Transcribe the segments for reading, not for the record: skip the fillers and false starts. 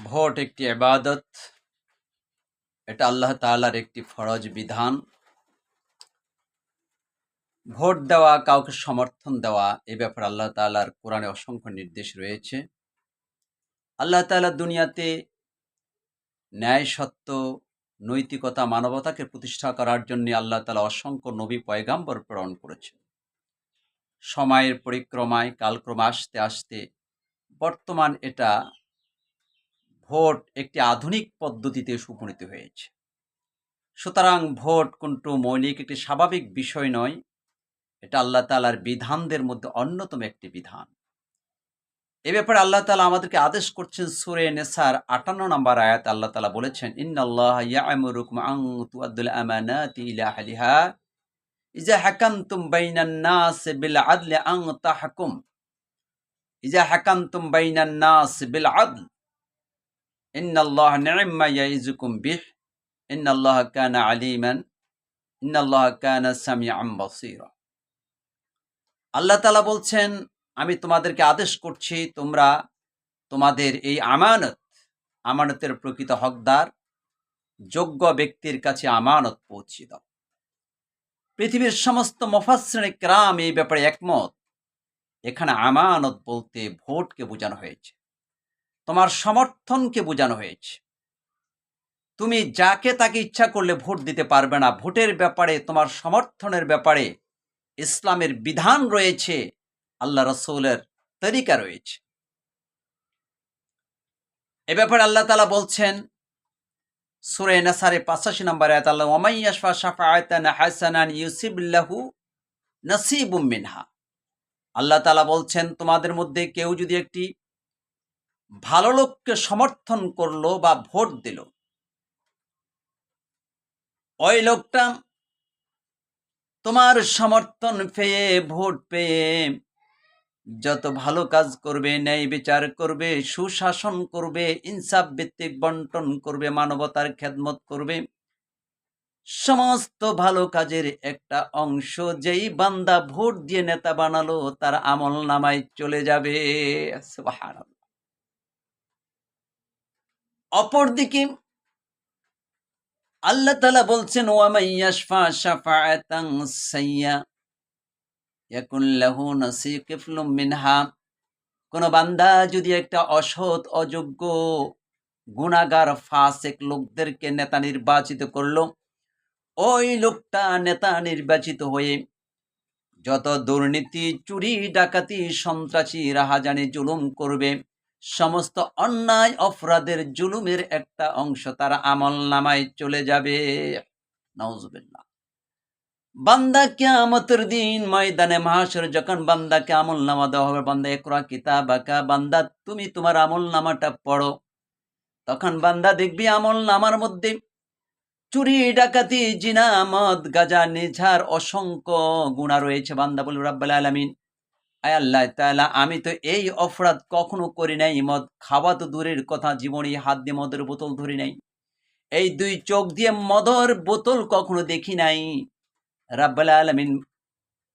Vote একটি ইবাদত। এটা আল্লাহ তাআলার একটি ফরজ বিধান। ভোট দেওয়া, কাউকে সমর্থন দেওয়া, এ ব্যাপারে আল্লাহ তাআলার কোরআনে অসংখ্য নির্দেশ রয়েছে। আল্লাহ তাআলা দুনিয়াতে ন্যায়, সত্য, নৈতিকতা, মানবতাকে প্রতিষ্ঠা করার জন্য আল্লাহ তাআলা অসংখ্য নবী পয়গাম্বর প্রেরণ করেছেন। সময়ের পরিক্রমায় কালক্রম আসতে আসতে বর্তমান এটা ভোট একটি আধুনিক পদ্ধতিতে উপনীত হয়েছে। সুতরাং ভোট কিন্তু মৌলিক একটি স্বাভাবিক বিষয় নয়, এটা আল্লাহ তাআলার বিধানদের মধ্যে অন্যতম একটি বিধান। এ ব্যাপারে আল্লাহ তাআলা আমাদেরকে আদেশ করছেন সূরা নিসার ৫৮ নম্বর আয়াত। আল্লাহ তাআলা বলেছেন, ইন্নাল্লাহা ইয়া'মুরুকুম আন তু'আদ্দুল আমানাতি ইলা আহলিহা ইযা হাকামতুম বাইনান নাস বিল আদলি আন তাহকুম ইযা হাকামতুম বাইনান নাস বিল আদল ইন্নাল্লাহা নি'ম্মা ইয়াইযুকুম বিহ ইন্নাল্লাহা কানা আলিমান ইন্নাল্লাহা কানা সামিআন বাসীরা। আল্লাহ তাআলা বলছেন, আমি তোমাদেরকে আদেশ করছি তোমরা তোমাদের এই আমানতের প্রকৃত হকদার যোগ্য ব্যক্তির কাছে আমানত পৌঁছে দাও। পৃথিবীর সমস্ত মুফাসসিরিনে কেরাম এই ব্যাপারে একমত। এখানে আমানত বলতে ভোটকে বোঝানো হয়েছে, তোমার সমর্থনকে বোঝানো হয়েছে। তুমি যাকে তাকে ইচ্ছা করলে ভোট দিতে পারবে না। ভোটের ব্যাপারে, তোমার সমর্থনের ব্যাপারে ইসলামের বিধান রয়েছে, আল্লাহ রাসূলের তরিকা রয়েছে। এ ব্যাপারে আল্লাহ তাআলা বলছেন সূরা নিসার ৮৫ নম্বর আয়াত, আল্লাহ ওয়া মান ইয়াশফা শাফাআতান হাসানান ইউসিব লাহু নাসিবুম মিনহা। আল্লাহ তাআলা বলছেন, তোমাদের মধ্যে কেউ যদি একটি ভালো লোককে সমর্থন করলো বা ভোট দিল, ওই লোকটা তোমার সমর্থন পেয়ে, ভোট পেয়ে যত ভালো কাজ করবে, ন্যায় বিচার করবে, সুশাসন করবে, ইনসাফ ভিত্তিক বন্টন করবে, মানবতার খেদমত করবে, সমস্ত ভালো কাজের একটা অংশ যেই বান্দা ভোট দিয়ে নেতা বানালো তার আমল নামায় চলে যাবে। সুবহানাল্লাহ। অপরদিকে আল্লাহ তাআলা বলছেন, ওয়া মান ইয়াশফা শাফাআতান সাইয়্যা ইয়াকুন লাহু নাসিবুম মিনহা। কোন বান্দা যদি একটা অসৎ, অযোগ্য, গুনাহগার, ফাসিক লোকদেরকে নেতা নির্বাচিত করলো, ওই লোকটা নেতা নির্বাচিত হয়ে যত দুর্নীতি, চুরি, ডাকাতি, সন্ত্রাসী, রাহাজানি, জুলুম করবে, সমস্ত অন্যায় অপরাধের জুলুমের একটা অংশ তার আমল নামায় চলে যাবে। নাউজুবিল্লাহ। বান্দা কিয়ামতের দিন ময়দানে মাহশর যখন বান্দাকে আমল নামা দেওয়া হবে, বান্দা ইকরা কিতাবাকা, বান্দা তুমি তোমার আমল নামাটা পড়ো, তখন বান্দা দেখবি আমল নামার মধ্যে চুরি, ডাকাতি, জিনা, মদ, গাঁজা, নেশার অসংখ্য গুনাহ রয়েছে। বান্দা বলে, রাব্বুল আলামিন, আয় আল্লাহ তাআলা, আমি তো এই অপরাধ কখনো করি নাই। মদ খাওয়া তো দূরের কথা, জীবনে হাত দিয়ে মদের বোতল ধরি নাই, এই দুই চোখ দিয়ে মদের বোতল কখনো দেখি নাই। রাব্বুল আলামিন,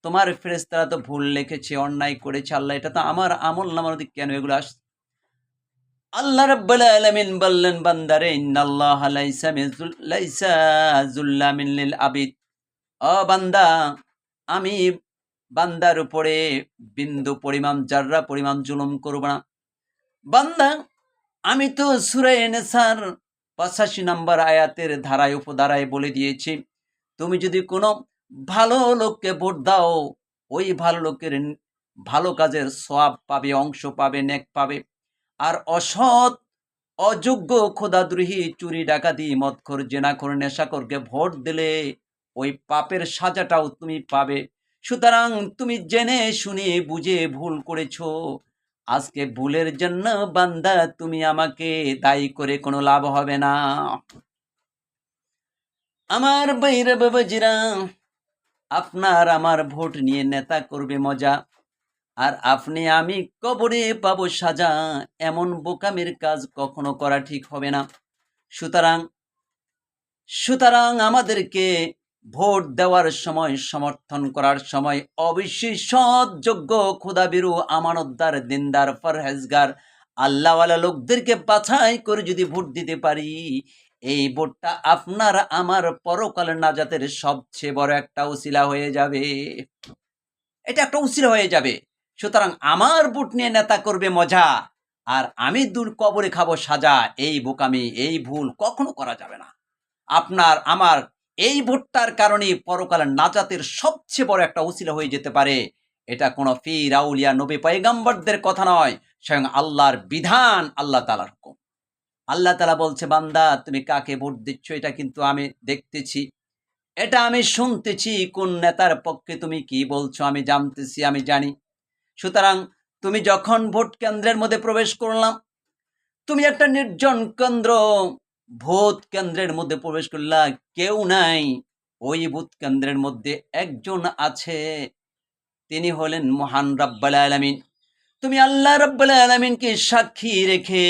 তোমার ফেরেশতারা তো ভুল লিখেছে, অন্যায় করেছে। আল্লাহ, এটা তো আমার আমল নামার দিকে কেন এগুলো আসছে? আল্লাহ রাব্বুল আলামিন বললেন, বান্দারে, ইন্নাল্লাহা লাইসা যুল্লামিন লিল আবিদ। ও বান্দা, আমি বান্দার উপরে বিন্দু পরিমাণ, জাররা পরিমাণ জুলুম করব না। বান্দা, আমি তো সূরা নিসার ৮৫ নম্বর আয়াতের ধারায় উপধারায় বলে দিয়েছি, তুমি যদি কোনো ভালো লোককে ভোট দাও, ওই ভালো লোকের ভালো কাজের সওয়াব পাবে, অংশ পাবে, নেক পাবে। আর অসৎ, অযোগ্য, খোদাদ্রোহী, চুরি, ডাকাতি, মদখোর, জেনাখোর, নেশাখোরকে ভোট দিলে ওই পাপের সাজাটাও তুমি পাবে। সুতরাং তুমি জেনে শুনে বুঝে ভুল করেছো, আজকে ভুলের জন্য বান্দা তুমি আমাকে দায়ী করে কোনো লাভ হবে না। আমার ভাইরা বাবাজিরা, আপনার আমার ভোট নিয়ে নেতা করবে মজা, আর আপনি আমি কবরে পাবো সাজা। এমন বোকামির কাজ কখনো করা ঠিক হবে না। সুতরাং আমাদেরকে ভোট দেওয়ার সময়, সমর্থন করার সময় অবশ্যই সৎ, যোগ্য, খোদাভীরু, আমানতদার, দিনদার, পরহেজগার, আল্লাহওয়ালা লোকদেরকে বাছাই করে যদি ভোট দিতে পারি, এই ভোটটা আপনার আমার পরকালের নাজাতের সবচেয়ে বড় একটা উসিলা হয়ে যাবে। এটা একটা উসিলা হয়ে যাবে। সুতরাং আমার ভোট নিয়ে নেতা করবে মজা, আর আমি দূর কবরে খাবো সাজা। এই বোকামি, এই ভুল কখনো করা যাবে না। আপনার আমার এই ভোটটার কারণে পরকালের নাজাতের সবচেয়ে বড় একটা উসিলা হয়ে যেতে পারে। এটা কোনো পীর আউলিয়া নবী পয়গম্বরদের কথা নয়, স্বয়ং আল্লাহর বিধান, আল্লাহ তাআলার হুকুম। আল্লাহ তাআলা বলছে, বান্দা তুমি কাকে ভোট দিচ্ছ এটা কিন্তু আমি দেখতেছি, এটা আমি শুনতেছি, কোন নেতার পক্ষে তুমি কি বলছো আমি জানতেছি, আমি জানি। সুতরাং তুমি যখন ভোট কেন্দ্রের মধ্যে প্রবেশ করলাম, তুমি একটা নির্জন কেন্দ্র, ভোট কেন্দ্রের মধ্যে প্রবেশ করলা, কেউ নাই। ওই ভোট কেন্দ্রের মধ্যে একজন আছে, তিনি হলেন মহান রব্বুল আলামিন। তুমি আল্লাহ রব্বুল আলামিনকে সাক্ষী রেখে